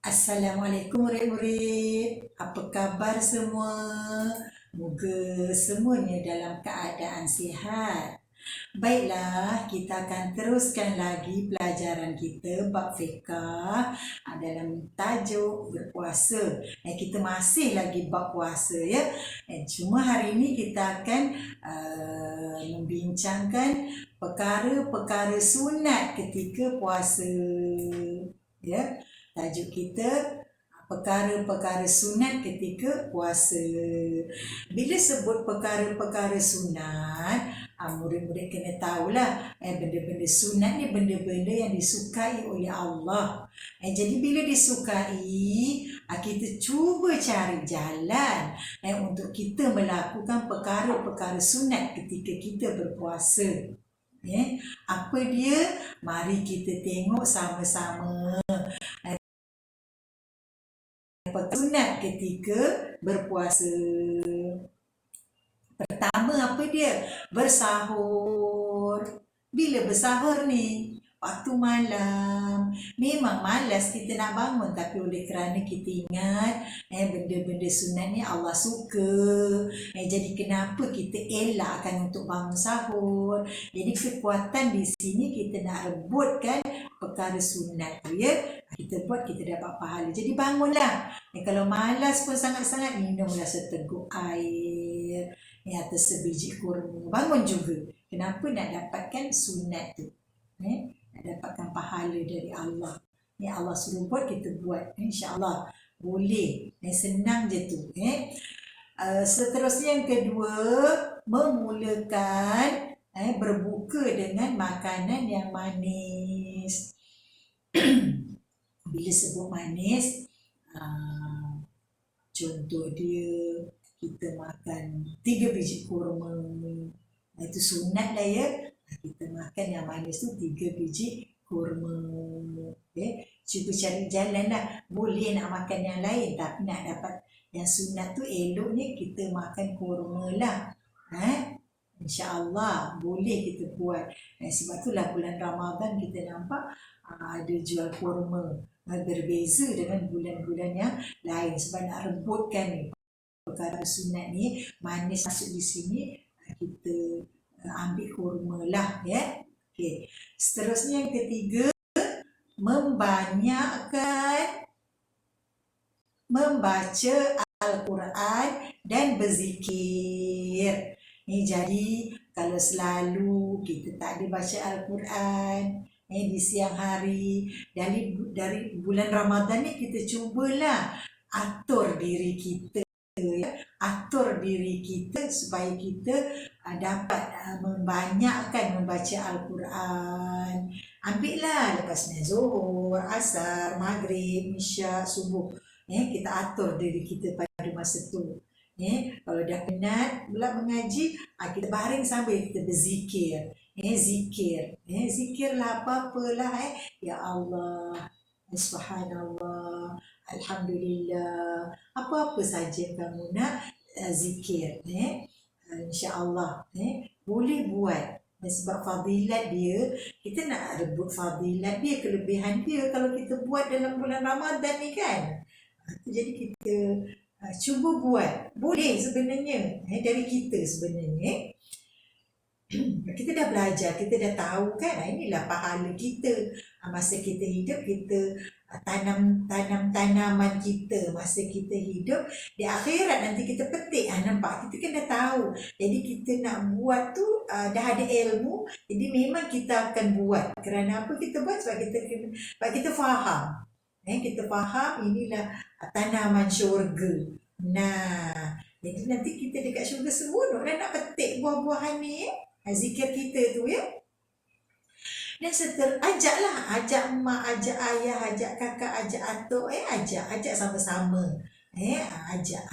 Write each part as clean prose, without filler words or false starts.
Assalamualaikum murid-murid. Apa khabar semua? Moga semuanya dalam keadaan sihat. Baiklah, kita akan teruskan lagi pelajaran kita bab fiqh dalam tajuk berpuasa. Kita masih lagi bab puasa ya. Cuma hari ini kita akan membincangkan perkara-perkara sunat ketika puasa. Ya. Tajuk kita perkara-perkara sunat ketika puasa. Bila sebut perkara-perkara sunat, murid-murid kena tahulah benda-benda sunat ni benda-benda yang disukai oleh Allah. Jadi bila disukai, kita cuba cari jalan untuk kita melakukan perkara-perkara sunat ketika kita berpuasa. Apa dia? Mari kita tengok sama-sama sunat ketika berpuasa. Pertama apa dia? Bersahur. Bila bersahur ni? Waktu malam. Memang malas kita nak bangun, tapi oleh kerana kita ingat benda-benda sunat ni Allah suka. Jadi kenapa kita elakkan untuk bangun sahur? Jadi kekuatan di sini kita nak rebutkan perkara sunat tu ya. Kita buat, kita dapat pahala. Jadi bangunlah. Kalau malas pun sangat-sangat, minumlah seteguk air atau sebiji kurma. Bangun juga. Kenapa? Nak dapatkan sunat tu. Nak dapatkan pahala dari Allah. Allah suruh buat, kita buat. InsyaAllah boleh. Senang je tu. Seterusnya yang kedua, memulakan berbuka dengan makanan yang manis. Bila sebut manis, contoh dia kita makan 3 biji kurma. Itu sunat lah ya. Kita makan yang manis tu 3 biji kurma. Cuba cari jalan lah. Boleh nak makan yang lain, tapi nak dapat yang sunat tu eloknya kita makan kurma lah. InsyaAllah boleh kita buat. Sebab itulah bulan Ramadan kita nampak ada jual kurma. Berbeza dengan bulan-bulan yang lain. Sebab nak rebutkan ni perkara sunat ni, manis masuk di sini, kita ambil kurma lah ya. Okay. Seterusnya yang ketiga, membanyakkan membaca Al-Quran dan berzikir. Jadi kalau selalu kita tak ada baca Al-Quran di siang hari, dari bulan Ramadan ni kita cubalah atur diri kita supaya kita dapat membanyakkan membaca Al-Quran. Ambillah lepas Zuhur, Asar, Maghrib, Isyak, Subuh. Kita atur diri kita pada masa tu. Kalau dah penat pula mengaji, kita baring sambil kita berzikir. Zikirlah apa-apalah. Ya Allah, Subhanallah, Alhamdulillah, apa-apa saja kamu nak zikir. InsyaAllah boleh buat. Sebab fadilat dia, kita nak rebut fadilat dia, kelebihan dia kalau kita buat dalam bulan Ramadan ni kan. Jadi kita cuba buat. Boleh sebenarnya dari kita sebenarnya. Kita dah belajar, kita dah tahu kan, inilah pahala kita. Masa kita hidup, kita tanam tanaman kita masa kita hidup. Di akhirat nanti kita petik. Nampak, kita kan dah tahu. Jadi kita nak buat tu dah ada ilmu. Jadi memang kita akan buat. Kerana apa kita buat? Sebab kita faham. Kita faham inilah tanaman syurga. Jadi nanti kita dekat syurga seronok nak petik buah-buahan ni. Zikir kita tu ya. Dan ajak mak, ajak ayah, ajak kakak, ajak atuk, ajak sama-sama. Ajak.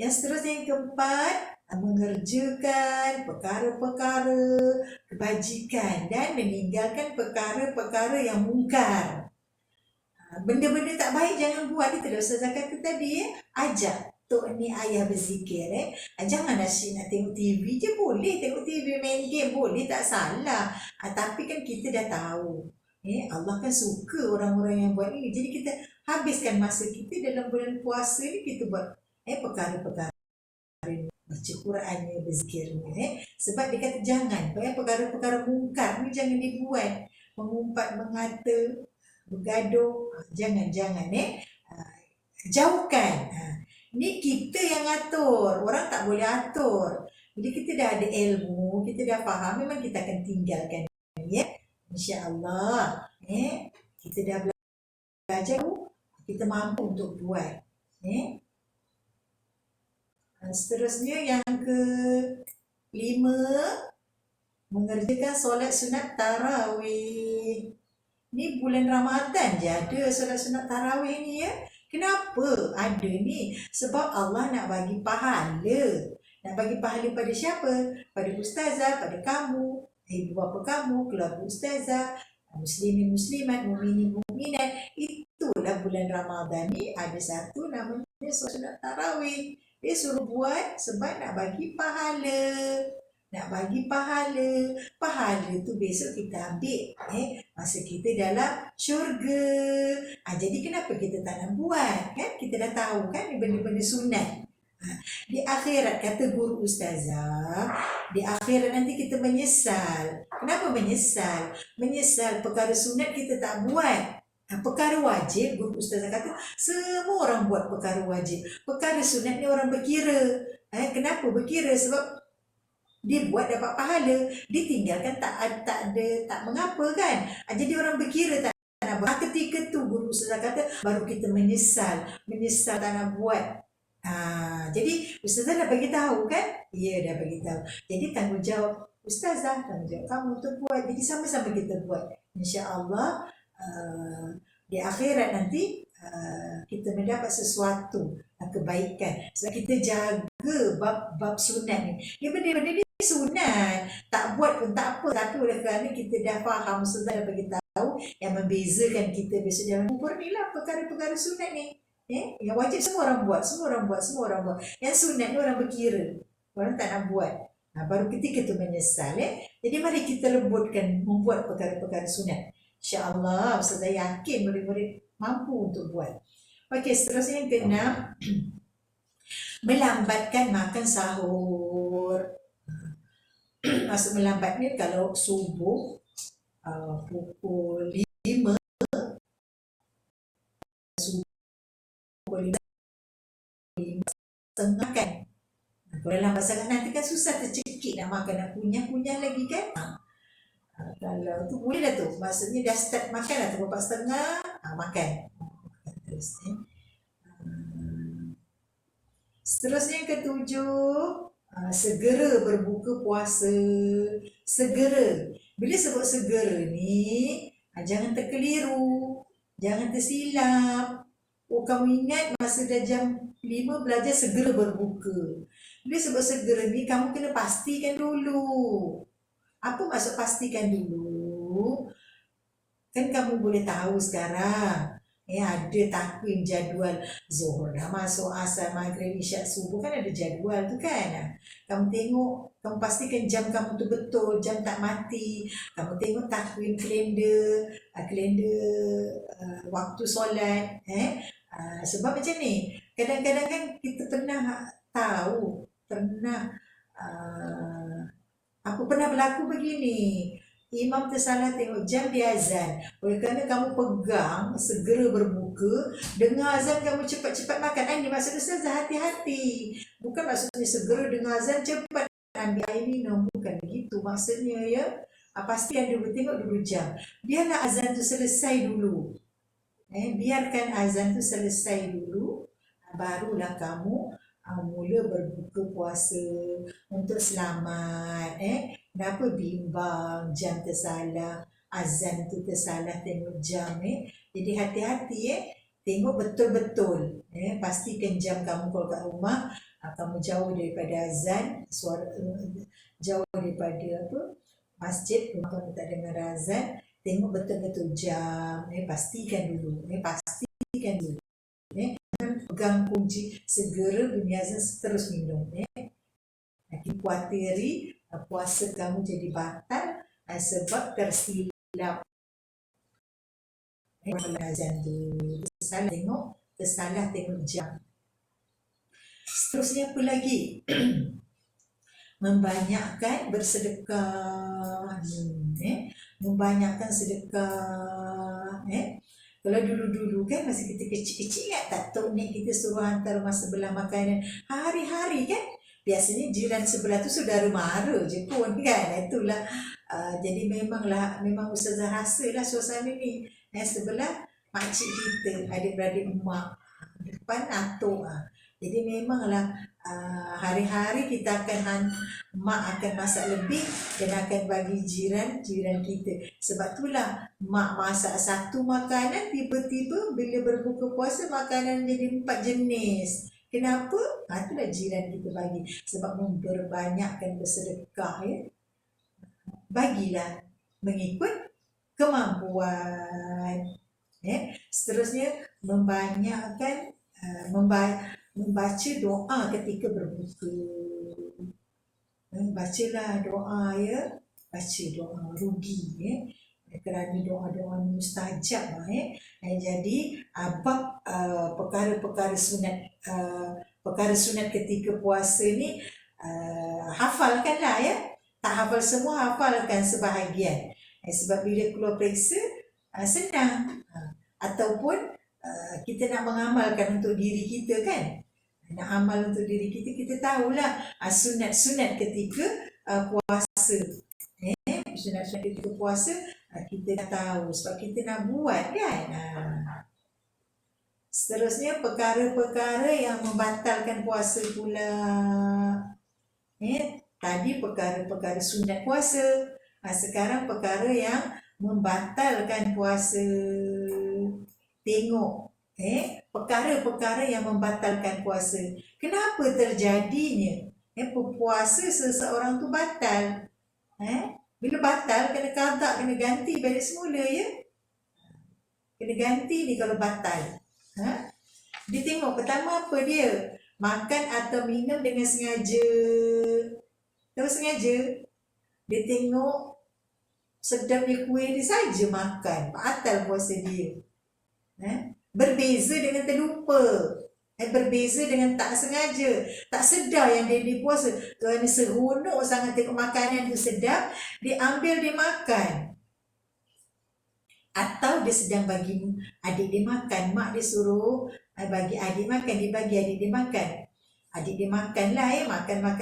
Yang seterusnya yang keempat, mengerjakan perkara-perkara kebajikan dan meninggalkan perkara-perkara yang mungkar. Benda-benda tak baik jangan buat. Itu dah Ustazah kata tadi ajak tok ni ayah berzikir. Jangan asyik nak tengok TV je. Boleh tengok TV, main game boleh, tak salah. Tapi kan kita dah tahu Allah kan suka orang-orang yang buat ini. Jadi kita habiskan masa kita dalam bulan puasa ni kita buat perkara-perkara, baca Qurannya, berzikirnya. Sebab dia kata jangan, perkara-perkara mungkar ni jangan dibuat. Mengumpat, mengata, bergaduh, jangan-jangan jauhkan. Ni kita yang atur, orang tak boleh atur. Jadi kita dah ada ilmu, kita dah faham, memang kita akan tinggalkan, ya. InsyaAllah, kita dah belajar, kita mampu untuk buat. Seterusnya yang ke-5, mengerjakan solat sunat tarawih. Ni bulan Ramadan je ada solat sunat tarawih ni, ya. Kenapa ada ni? Sebab Allah nak bagi pahala. Nak bagi pahala pada siapa? Pada ustazah, pada kamu, ibu bapa kamu, keluarga ustazah, muslimin muslimat, mukminin mukminat. Itulah bulan Ramadan ni ada satu namanya solat sunat tarawih. Dia suruh buat sebab nak bagi pahala. Nak bagi pahala. Pahala tu besok kita ambil masa kita dalam syurga. Jadi kenapa kita tak nak buat? Kan? Kita dah tahu kan benda-benda sunat. Di akhirat, kata guru ustazah, di akhirat nanti kita menyesal. Kenapa menyesal? Menyesal perkara sunat kita tak buat. Perkara wajib, guru ustazah kata, semua orang buat perkara wajib. Perkara sunat ni orang berkira. Kenapa berkira? Sebab dia buat dapat pahala, dia tinggalkan tak mengapa kan. Jadi orang berkira tak nak buat. Ketika tu guru ustazah kata baru kita menyesal tak nak buat. Jadi ustazah dah bagi tahu kan? Ya, dah bagi tahu. Jadi tanggungjawab ustazah, tanggungjawab kamu untuk buat. Jadi sama-sama kita buat. Insya-Allah di akhirat nanti kita mendapat sesuatu kebaikan sebab kita jaga bab sunat ni. Dia benda-benda ni sunat, tak buat pun tak apa, tapi oleh kerana kita dah faham, sudah dah bagi tahu yang membezakan kita besok dalam kubur ni lah perkara-perkara sunat ni. Yang wajib semua orang buat. Yang sunat ni orang berkira, orang tak nak buat. Baru ketika tu menyesal. Jadi mari kita lembutkan membuat perkara-perkara sunat. InsyaAllah Ustazah yakin murid-murid mampu untuk buat. Okey, seterusnya yang ke-6, melambatkan makan sahur. Maksud melambat ni kalau subuh pukul 5, pukul 5:30 kan. Kalau lambat sangat nanti kan susah tercekik nak makan, nak kunyah-kunyah lagi kan. Kalau tu boleh dah tu, maksudnya dah start makan dah tu 4:30 makan. Terus seterusnya yang ke-7, segera berbuka puasa. Segera. Bila sebut segera ni, jangan terkeliru, jangan tersilap. Kamu ingat masa dah jam 5 belajar segera berbuka. Bila sebut segera ni, kamu kena pastikan dulu. Apa maksud pastikan dulu? Kan kamu boleh tahu sekarang ada takwim jadual Zuhur dah masuk, asar, maghrib, isyak, subuh kan ada jadual tu kan. Kamu tengok, kamu pastikan jam kamu tu betul, jam tak mati. Kamu tengok takwim kalender waktu solat. Sebab macam ni, kadang-kadang kan kita pernah tahu, pernah berlaku begini. Imam tersalah tengok jam dia azan. Oleh kerana kamu pegang segera berbuka, dengar azan kamu cepat-cepat makan. Ini maksud ustazah, hati-hati. Bukan maksudnya segera dengar azan cepat ambil air minum, bukan begitu maksudnya, ya. Pastikan dulu, tengok dulu jam. Biarlah azan tu selesai dulu. Biarkan azan tu selesai dulu, barulah kamu mula berbuka puasa untuk selamat. Kenapa bimbang, jam tersalah, azan tu tersalah, tengok jam. Jadi hati-hati, tengok betul-betul. Pastikan jam kamu kalau kat rumah, kamu jauh daripada azan, jauh daripada masjid, rumah kamu tak dengar azan. Tengok betul-betul jam, pastikan dulu. Pegang kunci, segera bunyi azan, terus minum. Nanti kuatiri puasa kamu jadi batal sebab tersilap azan tu tersalah tengok jam. Seterusnya apa lagi? Membanyakkan bersedekah, membanyakkan sedekah. Kalau dulu-dulu kan masa kita kecil-kecil kan, Datuk Nik kita suruh hantar rumah sebelah makanan hari-hari kan. Biasanya jiran sebelah tu saudara mara je pun kan. Itulah jadi memang Ustazah rasa lah suasana ni. Sebelah makcik kita, adik-beradik emak, depan atuk. Jadi memanglah hari-hari kita mak akan masak lebih dan akan bagi jiran kita. Sebab itulah mak masak satu makanan, tiba-tiba bila berbuka puasa makanan jadi 4 jenis. Kenapa? Itulah jiran kita bagi. Sebab memperbanyakkan bersedekah ya. Bagilah mengikut kemampuan. Seterusnya membanyakkan membaca doa ketika berbuka. Bacalah doa ya, baca doa rugi kerana doa-doa mustajab jadi bab perkara-perkara sunat ketika puasa ni hafalkanlah ya. Tak hafal semua, hafalkan sebahagian. Sebab bila keluar periksa senang. Ataupun kita nak mengamalkan untuk diri kita kan. Nak amal untuk diri kita, kita tahulah sunat-sunat ketika puasa. Sunat-sunat ketika puasa kita dah tahu sebab kita nak buat kan. Seterusnya perkara-perkara yang membatalkan puasa pula. Tadi perkara-perkara sunat puasa. Sekarang perkara yang membatalkan puasa. Tengok perkara-perkara yang membatalkan puasa. Kenapa terjadinya puasa seseorang tu batal? Bila batal kena qada, kena ganti balik semula ya. Kena ganti ni kalau batal. Dia tengok pertama apa dia? Makan atau minum dengan sengaja. Tahu sengaja? Dia tengok sedapnya kuih dia saja makan, batal puasa dia. Berbeza dengan terlupa. Berbeza dengan tak sengaja, tak sedar yang dia puasa. Kerana seronok sangat tengok makanan tu sedap, dia ambil dia makan. Atau dia sedang bagi adik dia makan, mak dia suruh bagi adik makan, dia bagi adik dia makan. Adik dia makanlah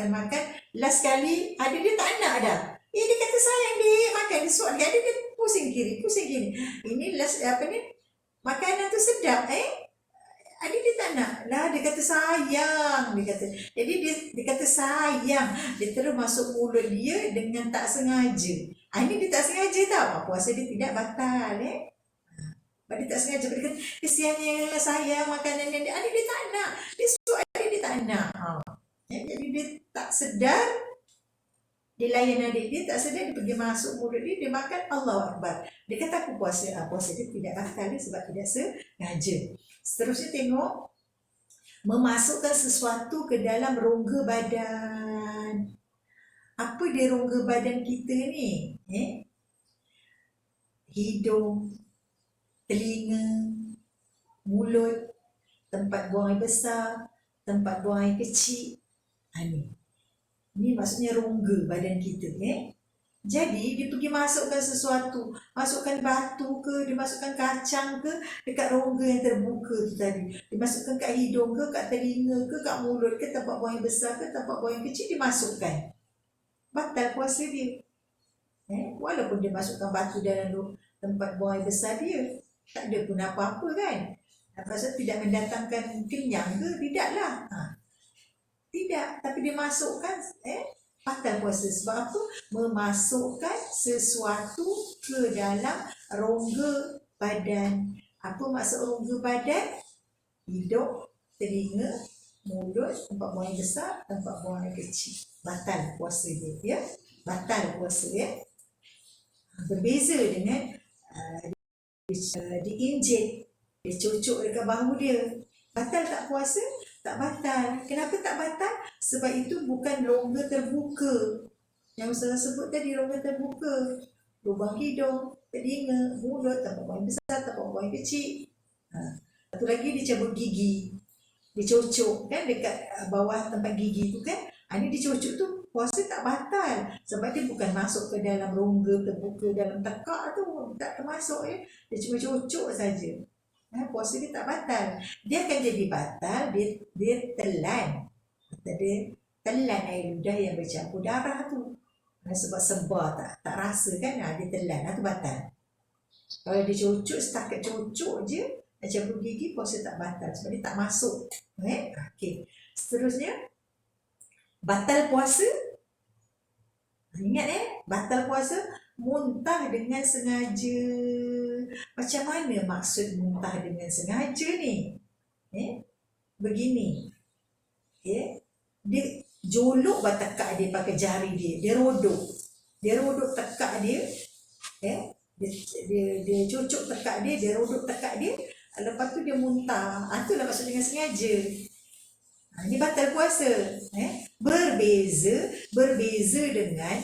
makan. Last kali adik dia tak nak dah. Dia kata sayang dia makan, dia suap dia, adik dia pusing kiri. Ini last makanan tu sedap adik dia tak nak lah, dia kata sayang, dia kata. Jadi dia kata sayang, dia terus masuk mulut dia dengan tak sengaja. Ini dia tak sengaja tau, puasa dia tidak batal dia tak sengaja. Dia kata kesiannya sayang makanan yang adik dia tak nak, dia suruh adik dia tak nak. Jadi dia tak sedar, dia layan adik dia, tak sedar dia pergi masuk mulut dia makan. Allahu Akbar. Dia kata aku puasa dia tidak batal sebab tidak sengaja. Seterusnya tengok memasukkan sesuatu ke dalam rongga badan. Apa dia rongga badan kita ni? Hidung, telinga, mulut, tempat buang air besar, tempat buang air kecil. Ini maksudnya rongga badan kita. Jadi dia pergi masukkan sesuatu, masukkan batu ke, dia masukkan kacang ke dekat rongga yang terbuka tu tadi. Dia masukkan kat hidung ke, kat telinga ke, kat mulut ke, tempat buang yang besar ke, tempat buang yang kecil, dia masukkan. Batal puasa dia. Walaupun dia masukkan batu dalam tempat buang yang besar dia, tak ada pun apa-apa kan. Pasal tidak mendatangkan kenyang ke? Tidaklah. Tidak, tapi dia masukkan batal puasa. Sebab apa? Memasukkan sesuatu ke dalam rongga badan. Apa maksud rongga badan? Hidung, telinga, mulut, tempat buang yang besar, tempat buang yang kecil. Batal puasa dia ya. Batal puasa ya. Berbeza dengan diinjek, dia cucuk dekat bahu dia. Batal tak puasa? Tak batal. Kenapa tak batal? Sebab itu bukan rongga terbuka. Yang saya sebut tadi rongga terbuka. Lubang hidung, telinga, mulut, tempat buang besar, besar atau buang kecil. Satu lagi dia cabut gigi, dia cocok kan dekat bawah tempat gigi tu kan. Ini dia cocok tu, puasa tak batal sebab dia bukan masuk ke dalam rongga, terbuka dalam tekak tu, tak termasuk ya. Dia cuma cocok saja. Puasa dia tak batal. Dia akan jadi batal dia telan. Dia telan air ludah yang bercampur darah tu. Sebab sebar tak rasa kan, dia telan, tu batal. Kalau dia cocok, setakat cocok je cabut gigi, puasa tak batal sebab dia tak masuk. Okey. Seterusnya, batal puasa. Ingat batal puasa muntah dengan sengaja. Macam mana maksud muntah dengan sengaja ni? Begini. Dia jolok tekak dia pakai jari dia. Dia rodok tekak dia. Dia cocok tekak dia rodok tekak dia. Lepas tu dia muntah. Itulah maksud dengan sengaja. Ini batal puasa. Berbeza dengan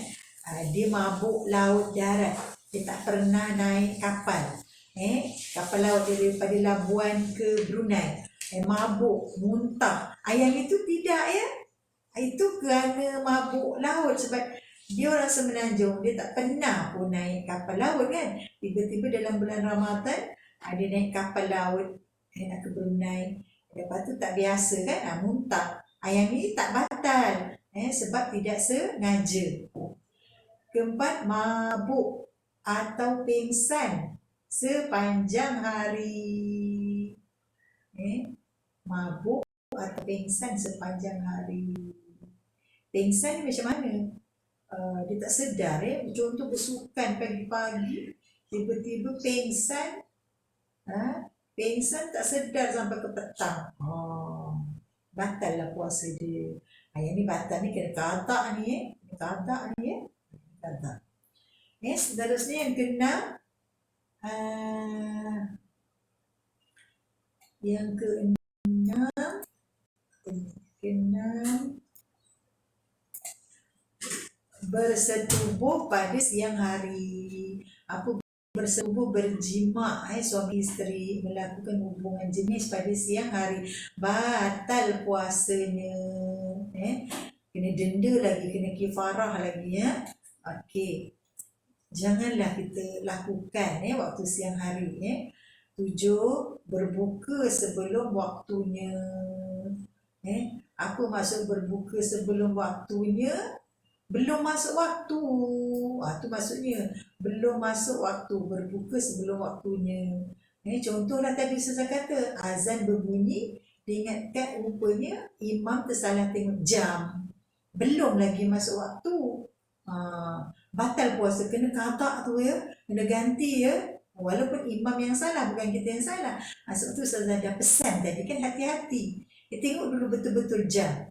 dia mabuk laut darat. Dia tak pernah naik kapal. Kapal laut daripada Labuan ke Brunei. Mabuk, muntah. Yang itu tidak ya. Itu kerana mabuk laut sebab dia orang Semenanjung, dia tak pernah pun naik kapal laut kan. Tiba-tiba dalam bulan Ramadan dia naik kapal laut nak ke Brunei. Lepas tu tak biasa kan, muntah. Yang ni tak batal sebab tidak sengaja. Keempat, mabuk atau pingsan sepanjang hari. Mabuk atau pingsan sepanjang hari. Pingsan ni macam mana? Dia tak sedar contoh bersukan pagi-pagi, tiba-tiba pingsan. Pingsan tak sedar sampai ke petang. Batal lah puasa dia. Yang ni batal ni kena kadak ni kadak. Seterusnya yang keenam, bersetubuh pada siang hari. Apa bersetubuh, berjima suami isteri melakukan hubungan jenis pada siang hari, batal puasanya. Kena denda lagi, kena kifarah lagi ya. Okey. Janganlah kita lakukan waktu siang hari. 7, berbuka sebelum waktunya. Apa maksud berbuka sebelum waktunya? Belum masuk waktu. Itu maksudnya belum masuk waktu, berbuka sebelum waktunya. Contohlah tadi saya kata azan berbunyi, diingatkan rupanya imam tersalah tengok jam, belum lagi masuk waktu. Batal puasa, kena kadak tu ya, kena ganti ya. Walaupun imam yang salah, bukan kita yang salah. Sebab tu saya dah pesan tadi kan, hati-hati. Tengok dulu betul-betul jam.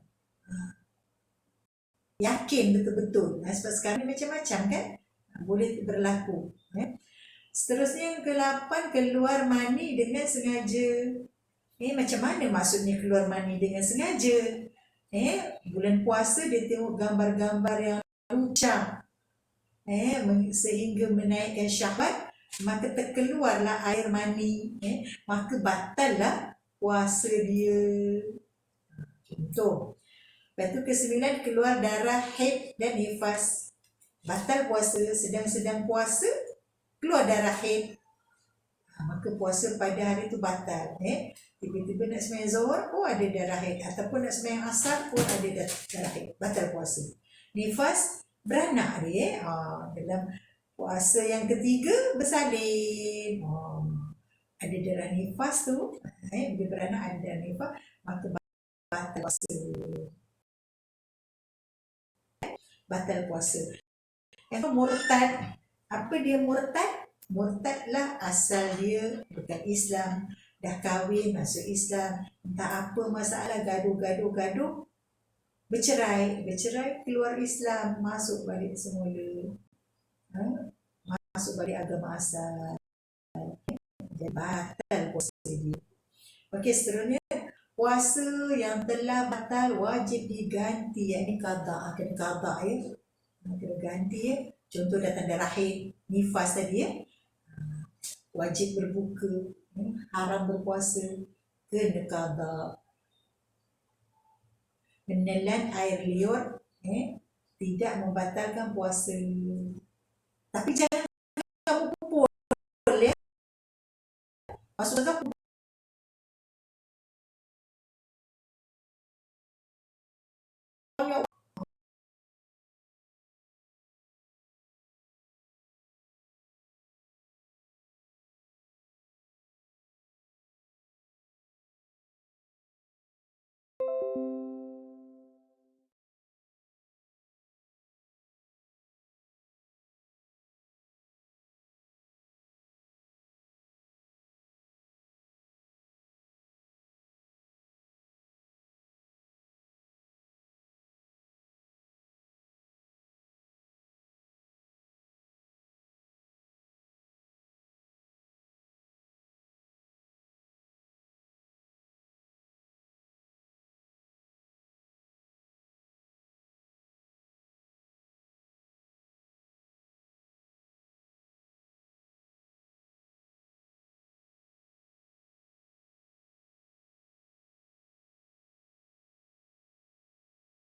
Yakin betul-betul. Sebab sekarang ni macam-macam kan, boleh berlaku. Seterusnya yang ke-8, keluar mani dengan sengaja. Macam mana maksudnya keluar mani dengan sengaja? Bulan puasa dia tengok gambar-gambar yang lucah, sehingga menaikkan syahwat, maka terkeluarlah air mani, maka batallah puasa dia. Contoh. Lepas tu ke-9, keluar darah haid dan nifas. Batal puasa, sedang-sedang puasa, keluar darah haid. Maka puasa pada hari itu batal. Tiba-tiba nak sembahyang zuhur, ada darah haid. Ataupun nak sembahyang asar, ada darah haid. Batal puasa. Nifas, beranak dia. Dalam puasa yang ketiga, bersalin. Ada darah nifas tu. Dia beranak, ada darah nifas, maka batal puasa. Batal puasa. Yang murtad. Apa dia murtad? Murtadlah asal dia bukan Islam, dah kahwin masuk Islam, entah apa masalah, gaduh, bercerai, keluar Islam, masuk balik semula, masuk balik agama asal, jadi batal puasa dia. Okey, seterusnya puasa yang telah batal wajib diganti. Ini qada, kena qada ya, kena ganti ya. Contoh datang darah haid, nifas tadi ya. wajib berbuka, haram berpuasa, kena qada. Menelan air liur tidak membatalkan puasa. Tapi jangan kamu kumpul ya. Maksudnya